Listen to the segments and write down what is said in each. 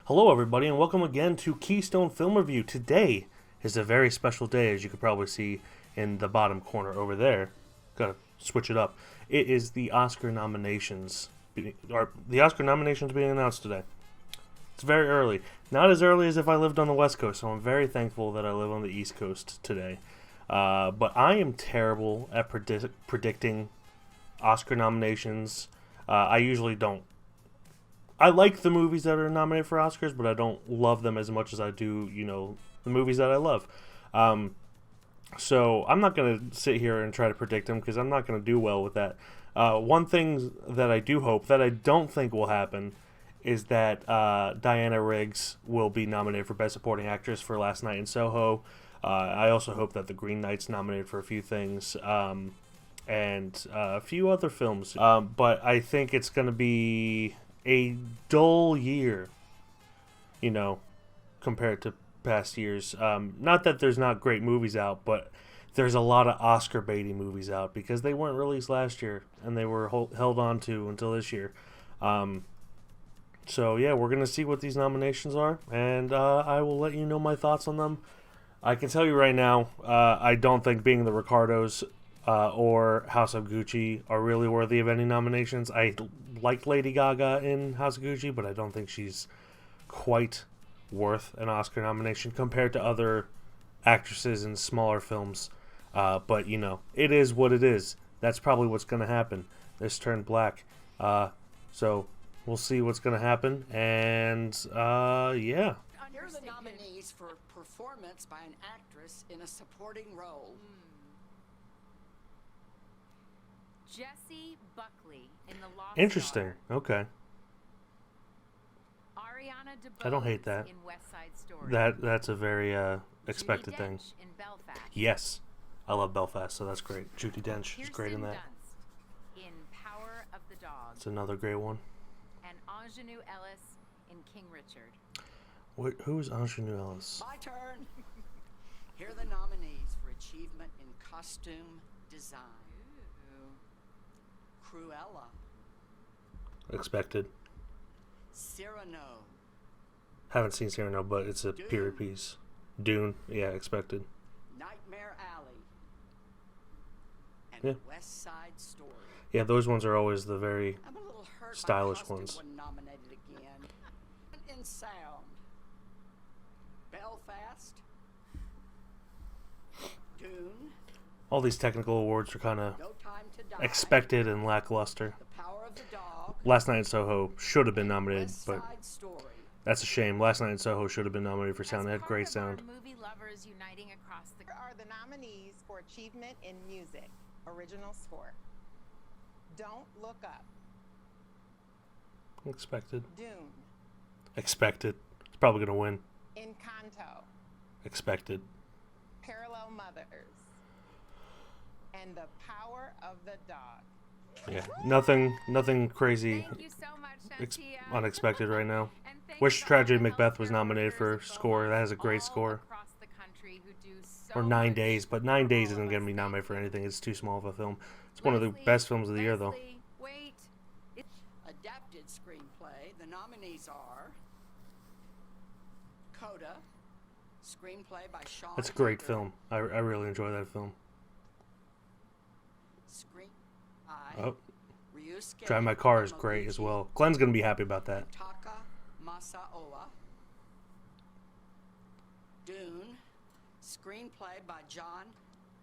Hello, everybody, and welcome again to Keystone Film Review. Today is a very special day, as you can probably see in the bottom corner over there. Gotta switch it up. It is the Oscar nominations, being announced today. It's very early. Not as early as if I lived on the West Coast, so I'm very thankful that I live on the East Coast today. But I am terrible at predicting Oscar nominations. I usually don't. I like the movies that are nominated for Oscars, but I don't love them as much as I do, the movies that I love. So I'm not going to sit here and try to predict them because I'm not going to do well with that. One thing that I do hope, that I don't think will happen, is that Diana Riggs will be nominated for Best Supporting Actress for Last Night in Soho. I also hope that The Green Knight's nominated for a few things, and a few other films. But I think it's going to be a dull year, compared to past years. Not that there's not great movies out, but there's a lot of Oscar baity movies out because they weren't released last year and they were held on to until this year. So yeah, we're gonna see what these nominations are, and I will let you know my thoughts on them. I can tell you right now, I don't think Being the Ricardos or House of Gucci are really worthy of any nominations. I liked Lady Gaga in House of Gucci, but I don't think she's quite worth an Oscar nomination compared to other actresses in smaller films. But, it is what it is. That's probably what's going to happen. This turned black. So we'll see what's going to happen. And, yeah. Here are the nominees for performance by an actress in a supporting role. Jessie Buckley in The Lost Interesting. Daughter. Okay. Ariana DeBose I don't hate that. in West Side Story. That's a very expected Judi thing. Dench in Belfast. Yes. I love Belfast, so that's great. Judi Dench is great in Kirsten that. Dunst in Power of the Dog. It's another great one. And Ingenue Ellis in King Richard. Who is Ingenue Ellis? My turn. Here are the nominees for achievement in costume design. Cruella, Expected. Cyrano, Haven't seen Cyrano, but it's a period piece. Dune, yeah, expected. Nightmare Alley, and Yeah. West Side Story. Yeah, those ones are always the very I'm a little hurt stylish my costume ones. wasn't nominated again. In sound, Belfast, Dune, all these technical awards are kind of No Time to Die, expected and lackluster. The Power of the Dog, Last Night in Soho should have been nominated, West but Side Story. that's a shame. Last Night in Soho should have been nominated for sound. It As had great part of our sound. movie lovers uniting across the Here are the nominees for achievement in music, original score. Don't Look Up, Expected. Dune, Expected. It's probably going to win. Encanto, Expected. Parallel Mothers, and The Power of the Dog. Yeah, nothing crazy Thank you so much, Shantia. unexpected right now. And thanks Wish to all Tragedy the Macbeth was healthcare nominated for workers who go score. That has a great all score. across the country who do so Or 9 much Days, but 9 Days for all isn't of going to us. be nominated for Thank you. anything. It's too small of a film. It's one of the Leslie, best films of the year, though. Leslie, wait. Adapted screenplay. The nominees are Coda, screenplay by Sean. That's a great Hager. film. I really enjoy that film. Oh, Ryusuke Drive My Car is great as Yamauchi, well. Glenn's going to be happy about that. Taka Masaoa. Dune, screenplay by John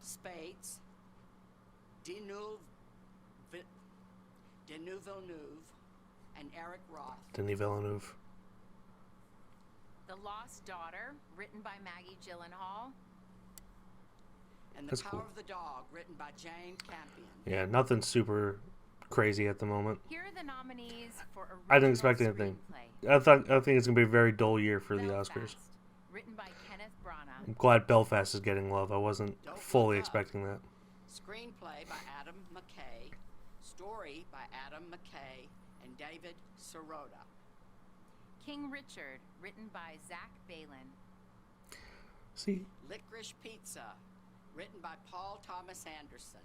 Spates, Denis Villeneuve, and Eric Roth. Denis Villeneuve. The Lost Daughter, written by Maggie Gyllenhaal. And The That's Power cool. of the Dog, written by Jane Campion. Yeah, nothing super crazy at the moment. Here are the nominees for original I didn't expect anything. screenplay. I think it's going to be a very dull year for the Belfast, Oscars. written by Kenneth Branagh. I'm glad Belfast is getting love. I wasn't Don't fully Look Up. expecting that. Screenplay by Adam McKay. Story by Adam McKay and David Sirota. King Richard, written by Zach Balin. See, Licorice Pizza, written by Paul Thomas Anderson.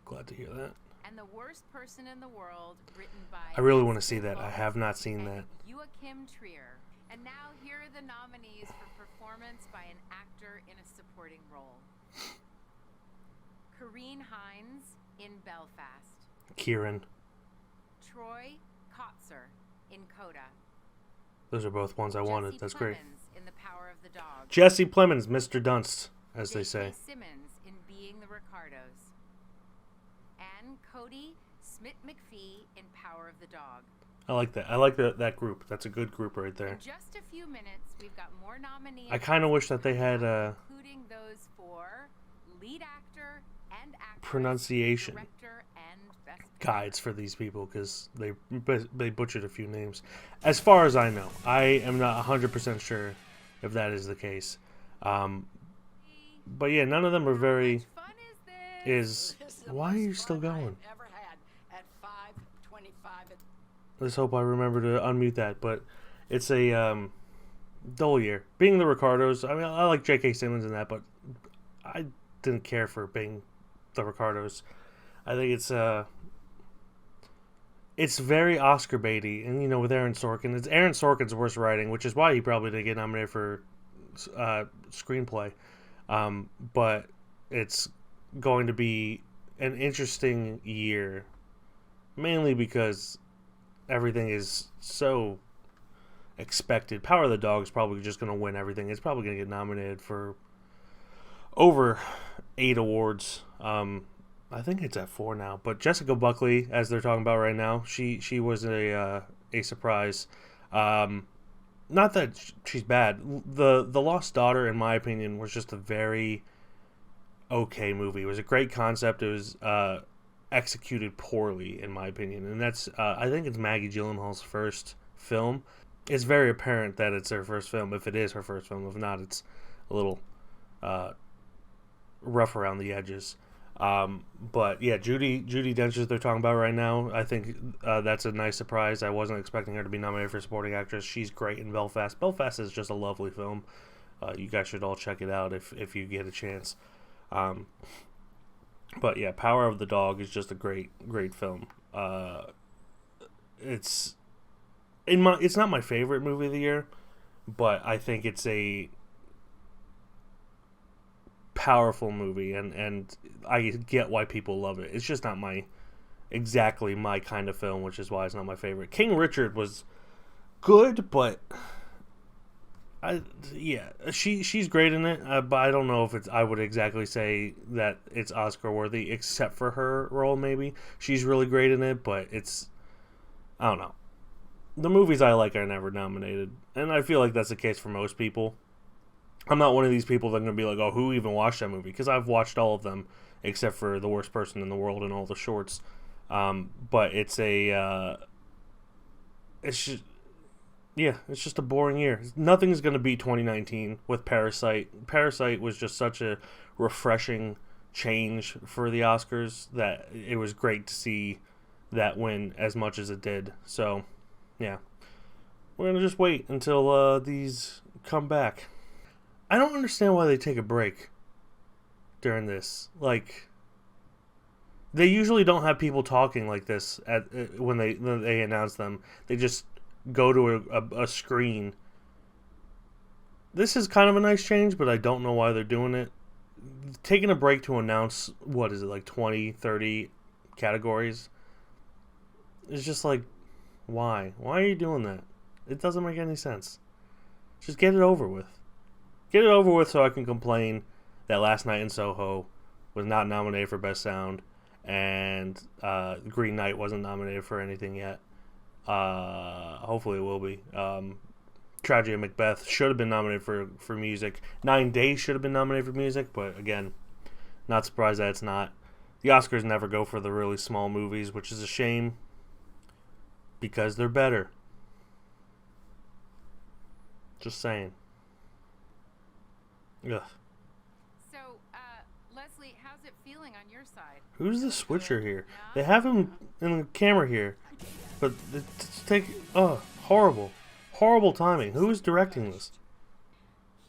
glad to hear that. And The Worst Person in the World, written by... I really want to see that. I have not seen and that. Joachim Trier. And now here are the nominees for performance by an actor in a supporting role. Kareen Hines in Belfast. Kieran. Troy Kotzer in Coda. Those are both ones I wanted. That's great. Plemons in The Power of the Dog. Jesse Plemons, Mr. Dunst, as they say. J.K. Simmons in Being the Ricardos. And Cody Smith-McPhee in Power of the Dog. I like that. I like that group. That's a good group right there. In just a few minutes, we've got more nominees. I kind of wish that they had including those for lead actor and actress, pronunciation director, and best guides for these people, because they butchered a few names. As far as I know, I am not 100% sure if that is the case. But yeah, none of them are very. How much fun is this? This is the Why are you most still fun I have going? ever had at 5:25. Let's hope I remember to unmute that. But it's a dull year. Being the Ricardos, I mean, I like J.K. Simmons in that, but I didn't care for being the Ricardos. I think it's very Oscar baity, and with Aaron Sorkin, it's Aaron Sorkin's worst writing, which is why he probably didn't get nominated for screenplay. But it's going to be an interesting year, mainly because everything is so expected. Power of the Dog is probably just going to win everything. It's probably going to get nominated for over 8 awards. I think it's at 4 now. But Jessica Buckley, as they're talking about right now, she was a surprise. Not that she's bad. The Lost Daughter, in my opinion, was just a very okay movie. It was a great concept. It was executed poorly, in my opinion, and that's I think it's Maggie Gyllenhaal's first film. It's very apparent that it's her first film, if it is her first film. If not, it's a little rough around the edges. But yeah, Judi Dench, they're talking about right now. I think that's a nice surprise. I wasn't expecting her to be nominated for supporting actress. She's great in Belfast. Belfast is just a lovely film. You guys should all check it out if you get a chance. But yeah, Power of the Dog is just a great film. It's not my favorite movie of the year, but I think it's a powerful movie, and I get why people love it. It's just not exactly my kind of film, which is why it's not my favorite. King Richard was good, but she's great in it, but I don't know if I would exactly say that it's Oscar worthy, except for her role. Maybe she's really great in it, but I don't know. The movies I like are never nominated, and I feel like that's the case for most people. I'm not one of these people that are going to be like, oh, who even watched that movie? Because I've watched all of them, except for The Worst Person in the World and all the shorts. But it's just a boring year. Nothing's going to beat 2019 with Parasite. Parasite was just such a refreshing change for the Oscars that it was great to see that win as much as it did. So, yeah. We're going to just wait until these come back. I don't understand why they take a break during this. Like, they usually don't have people talking like this when they announce them. They just go to a screen. This is kind of a nice change, but I don't know why they're doing it. Taking a break to announce, what is it, like 20, 30 categories? It's just like, why? Why are you doing that? It doesn't make any sense. Just get it over with. Get it over with so I can complain that Last Night in Soho was not nominated for Best Sound, and Green Knight wasn't nominated for anything yet. Hopefully it will be. Tragedy of Macbeth should have been nominated for music. 9 Days should have been nominated for music, but again, not surprised that it's not. The Oscars never go for the really small movies, which is a shame because they're better. Just saying. Ugh. So, Leslie, how's it feeling on your side? Who's the switcher here? No? They have him in the camera here, but horrible. Horrible timing. Who is directing this?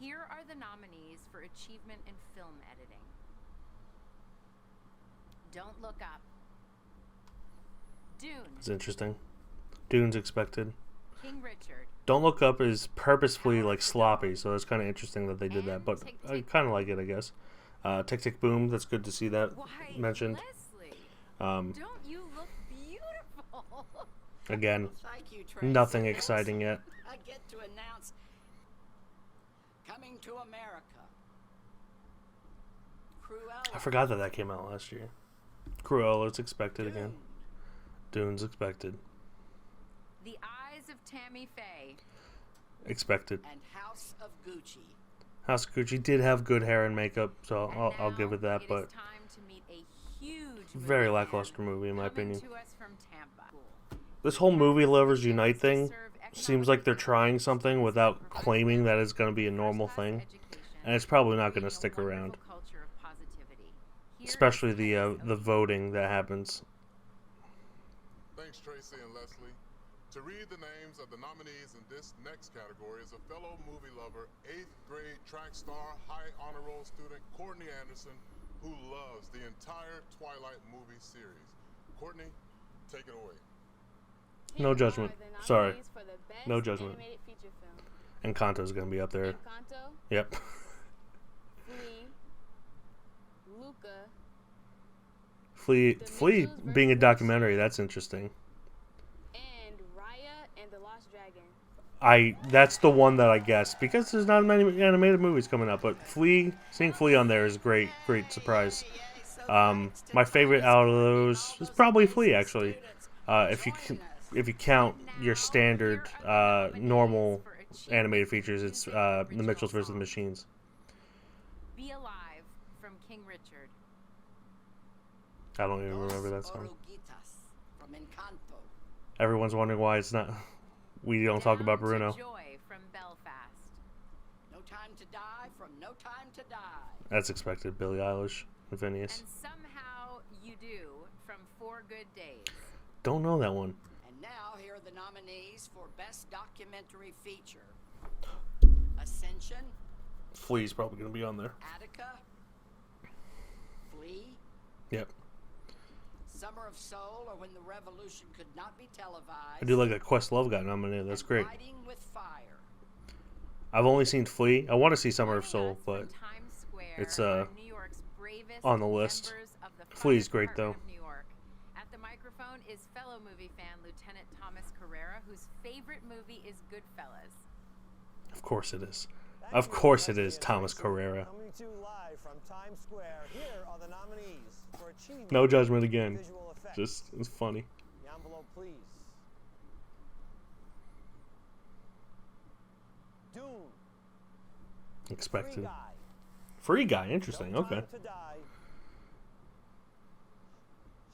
Here are the nominees for achievement in film editing. Don't Look Up. Dune. It's interesting. Dune's expected. King Richard. Don't Look Up is purposefully like sloppy, so it's kind of interesting that they did that. But Tick, I Tick, kind of like it, I guess. Tick Tick Boom. That's good to see that Why, mentioned. Leslie, Um, don't you look beautiful? again, Thank you, Tracy. nothing exciting yet. I get to announce Coming to America. Cruella. I forgot that that came out last year. Cruella's expected again. Dune's expected. The Eyes of Tammy Faye. Expected. And House of Gucci. House of Gucci did have good hair and makeup, so And I'll give now it that. But is time to meet a huge very movie lackluster fan movie in my coming opinion. to us from Tampa. This whole movie lovers unite thing seems like they're trying something without claiming that it's going to be a normal thing, and it's probably not going to stick around. Especially the voting that happens. Thanks, Tracy and Leslie. To read the names of the nominees in this next category is a fellow movie lover, 8th grade track star, high honor roll student, Courtney Anderson, who loves the entire Twilight movie series. Courtney, take it away. No judgment. Sorry. For the best No judgment. Animated feature film. Encanto's going to be up there. Encanto, Yep. Flea, Luca, Flea being a documentary, that's interesting. and Raya and the Lost Dragon. That's the one that I guess because there's not many animated movies coming up, but seeing Flea on there is great surprise. My favorite out of those is probably Flea actually. If you count your standard normal animated features, it's The Mitchells vs. the Machines. Be Alive from King Richard. I don't even remember that song. Oruguitas from Encanto. Everyone's wondering why it's not. We don't talk about Down to Bruno. Joy from Belfast. No Time to Die from No Time to Die. That's expected. Billie Eilish and Phineas. And Somehow You Do from Four Good Days. Don't know that one. And now here are the nominees for Best Documentary Feature. Ascension, Flea's probably gonna be on there. Attica, Flea, Yep. Summer of Soul, or When the Revolution Could Not Be Televised. I do like that Questlove got nominated. That's and great. Fighting with Fire. I've only seen Flea. I want to see Summer of Soul, Joining but us from Times Square it's, are New York's bravest on the list. members of the Fire Flea's great, Department though. of New York. At the microphone is fellow movie fan Lieutenant Thomas Carrera, whose favorite movie is Goodfellas. of course it is. Of course it is Thomas Carrera. Coming to you live from Times Square. Here are the nominees for achievement. No judgment again. Visual effects. Just it's funny. The envelope, please. Dune. Expected. Free Guy. Free Guy. Interesting. No Okay. Time to Die.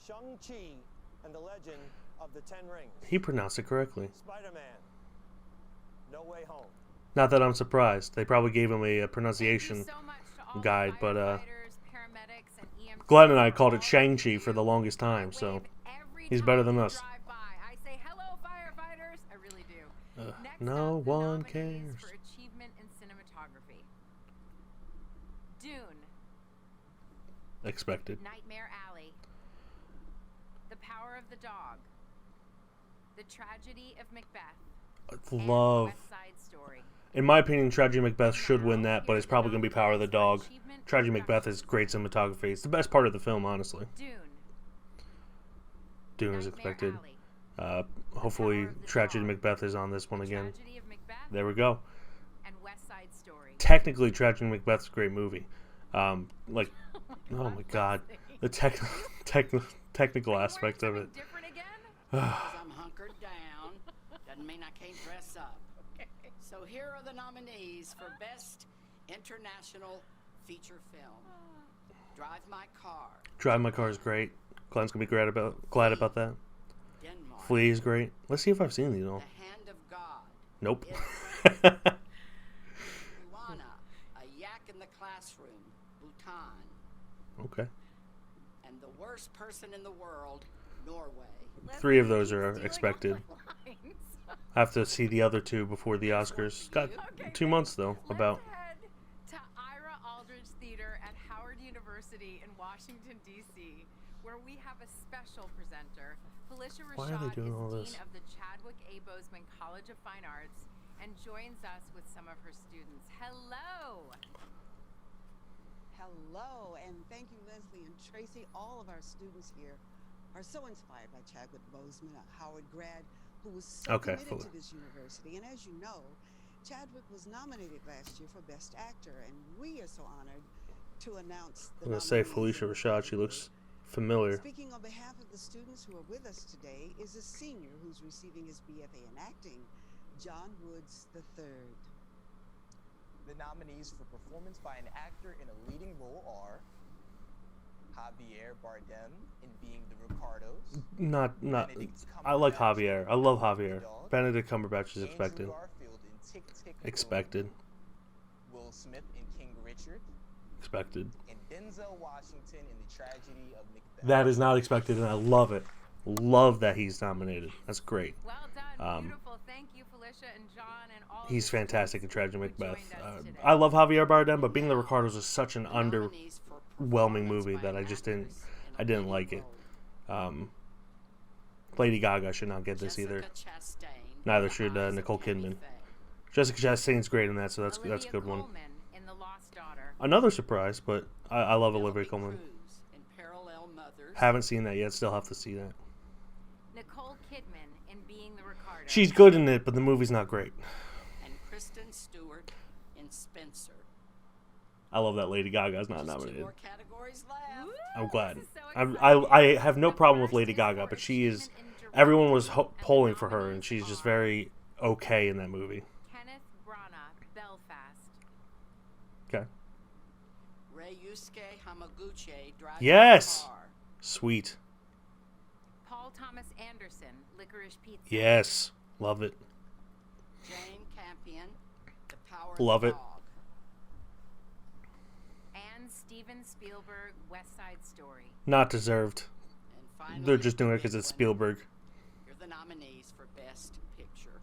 Shang-Chi and the Legend of the Ten Rings. He pronounced it correctly. Spider-Man. No Way Home. Not that I'm surprised. They probably gave him a Thank you pronunciation so much to all the guide, but firefighters, paramedics, and EMTs Glenn and I for called all it that Shang-Chi you for the do. longest I time, so wave every he's time better than you us. drive by. I say, hello, firefighters. I really do. Next no up, the one nominees cares. for achievement in cinematography. Dune, Expected. Nightmare Alley, The Power of the Dog, The Tragedy of Macbeth, and Love. West Side Story. In my opinion, Tragedy Macbeth should win that, but Now, it's probably going to be Power of the Dog. achievement Tragedy in Macbeth is great cinematography. It's the best part of the film, honestly. Dune, Dune is Nightmare expected. Alley, Hopefully, Power of the Tragedy Dog. Macbeth is on this one The again. Tragedy of Macbeth, There we go. and West Side Story. Technically, Tragedy Macbeth's a great movie. Like, oh my god, the technical aspect of it. Different again? Because I'm hunkered down doesn't mean I can't dress up. So here are the nominees for Best International Feature Film. Drive My Car, Drive My Car is great. Glenn's gonna be glad about that. Denmark. Flea is great. Let's see if I've seen these all. The Hand of God. Nope. Israel. Rwanda, A Yak in the Classroom, Bhutan. Okay. And the worst person in the world, Norway. 3 of those are Stealing expected. all my lines. I have to see the other 2 before the Oscars. Got Okay, 2 months though. About. Let's head to Ira Aldridge Theater at Howard University in Washington, D.C., where we have a special presenter. Felicia Why are they Rashad doing is all Dean this? of the Chadwick A. Boseman College of Fine Arts and joins us with some of her students. Hello! Hello, and thank you, Leslie and Tracy. All of our students here are so inspired by Chadwick Boseman, a Howard grad who was so committed to this university. And as you know, Chadwick was nominated last year for Best Actor, and we are so honored to announce the I'm going to say Felicia Rashad. She looks familiar. Speaking on behalf of the students who are with us today is a senior who's receiving his BFA in acting, John Woods III. The nominees for performance by an actor in a leading role are Javier Bardem in Being the Ricardos. Not. I like Javier. I love Javier. Benedict Cumberbatch is expected. Andrew Garfield in Tick, Tick, Expected. Boom. Will Smith in King Richard. Expected. And Denzel Washington in The Tragedy of Macbeth. That is not expected, and I love it. Love that he's nominated. That's great. Well done. Beautiful. Thank you, Felicia and John, and all. He's fantastic in Tragedy of Macbeth. I love Javier Bardem, but Being the Ricardos is such an underwhelming movie that I didn't like it. Lady Gaga should not get this either. Neither should Nicole Kidman. Jessica Chastain's great in that, so that's a good one. In The Lost Daughter. Another surprise, but I love Olivia Colman. Haven't seen that yet. Still have to see that. Nicole Kidman in Being the Ricardos. She's good in it, but the movie's not great. And Kristen Stewart in Spencer. I love that Lady Gaga's not nominated. 2 more categories left. I'm glad. So I have no problem with Lady Gaga, but she is. Everyone was polling for her, and she's just very okay in that movie. Kenneth Branagh, Belfast. Okay. Ryusuke Hamaguchi drives Yes. the car. Sweet. Paul Thomas Anderson, Licorice Pizza. Yes. Love it. Jane Campion, The Power Love of it. the Dog. And Steven Spielberg, West Side Story. Not deserved. And finally, They're just doing it the because big it's one. Spielberg. Here are the nominees for Best Picture.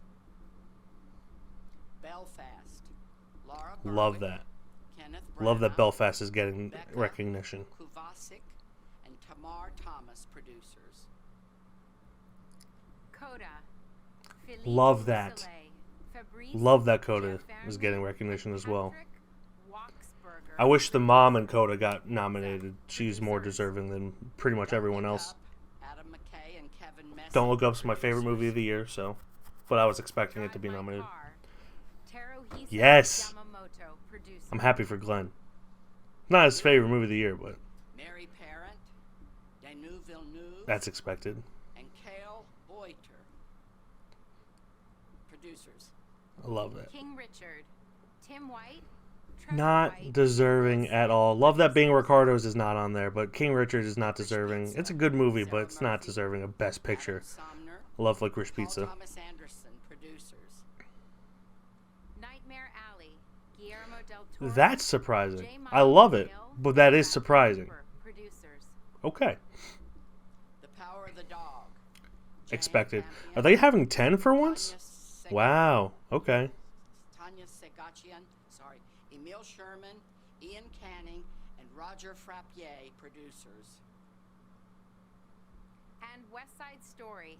Belfast, Laura Love Berwick, that. Kenneth Love that Branagh, Belfast is getting Becca recognition. Kovacic, and Tamar Thomas producers. Coda. Philippe Love that. Soleil, Fabrice Love that Coda Jeff is getting Vernon, recognition as well. Patrick Wachsberger. I wish the mom in Coda got nominated. She's more deserving than pretty much everyone else. Adam McKay and Kevin Messi. Don't Look Up's my favorite movie of the year, so. But I was expecting it to be Drive My nominated. Car, Teruhisa Yes. Yamamoto, producer. I'm happy for Glenn. Not his favorite movie of the year, but Mary Parent, Denis Villeneuve, that's expected. and Cale Boiter. Producers. I love that. King Richard, Tim White, Trevor Not White, deserving at all. Love that Being Ricardos is not on there, but King Richard is not deserving. It's a good movie, but it's not deserving of Best Picture. Adam Sumner, I love Licorice Paul Pizza. Thomas Anderson, producers. Nightmare Alley, Guillermo del Toro. That's surprising. J. I love Michael it, Hill, but that is Bradley surprising. Cooper, producers. Okay. The Power of the Dog. Jane Expected. Campion, Are they having 10 for once? Tanya Seg- Wow. Okay. Tanya Segachian, Emil Sherman, Ian Canning, and Roger Frappier, producers. And West Side Story.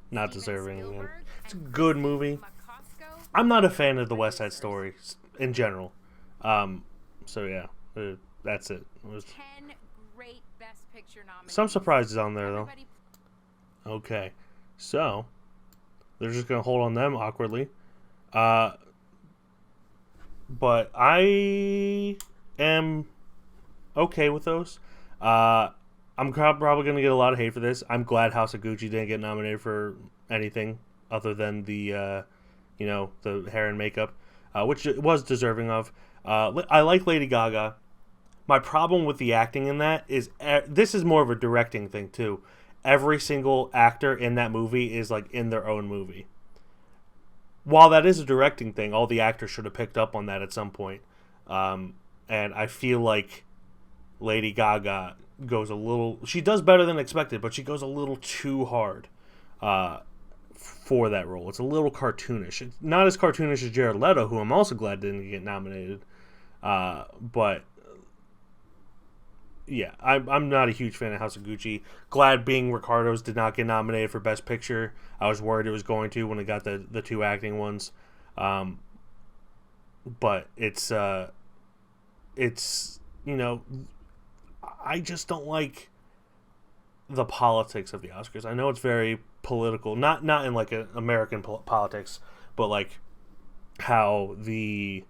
Not Steven deserving again. Spielberg It's a and good Christy movie. McCosco, I'm not a fan of the West Side producers. Story in general. So yeah, that's it. It was 10 great Best Picture nominees. some surprises on there though. Everybody Okay, so they're just gonna hold on them awkwardly. But I am okay with those. I'm probably gonna get a lot of hate for this. I'm glad House of Gucci didn't get nominated for anything other than the the hair and makeup, which it was deserving of. I like Lady Gaga. My problem with the acting in that is this is more of a directing thing too. Every single actor in that movie is like in their own movie. While that is a directing thing, all the actors should have picked up on that at some point. And I feel like Lady Gaga goes a little... She does better than expected, but she goes a little too hard for that role. It's a little cartoonish. It's not as cartoonish as Jared Leto, who I'm also glad didn't get nominated. But... yeah, I'm not a huge fan of House of Gucci. Glad Being Ricardos did not get nominated for Best Picture. I was worried it was going to when it got the two acting ones. But it's you know, I just don't like the politics of the Oscars. I know it's very political, not in like a American politics, but like how the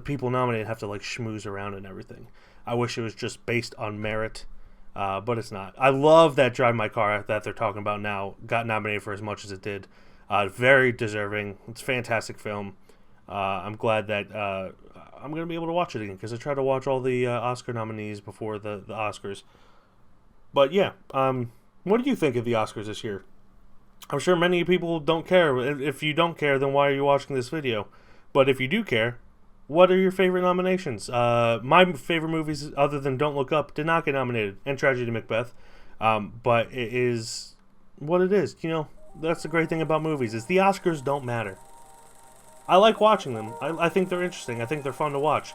people nominated have to like schmooze around and everything. I wish it was just based on merit, but it's not. I love that Drive My Car that they're talking about now got nominated for as much as it did. Very deserving. It's a fantastic film. I'm glad that I'm going to be able to watch it again because I tried to watch all the Oscar nominees before the Oscars. But yeah, what do you think of the Oscars this year? I'm sure many people don't care. If you don't care, then why are you watching this video? But if you do care, what are your favorite nominations? My favorite movies, other than Don't Look Up, did not get nominated, and Tragedy Macbeth. But it is what it is. You know, that's the great thing about movies, is the Oscars don't matter. I like watching them. I think they're interesting. I think they're fun to watch.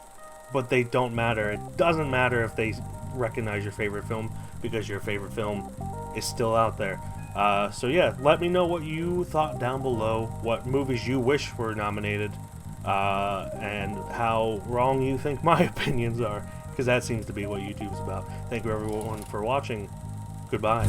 But they don't matter. It doesn't matter if they recognize your favorite film, because your favorite film is still out there. So yeah, let me know what you thought down below, what movies you wish were nominated, and how wrong you think my opinions are, because that seems to be what YouTube's about. Thank you everyone for watching. Goodbye.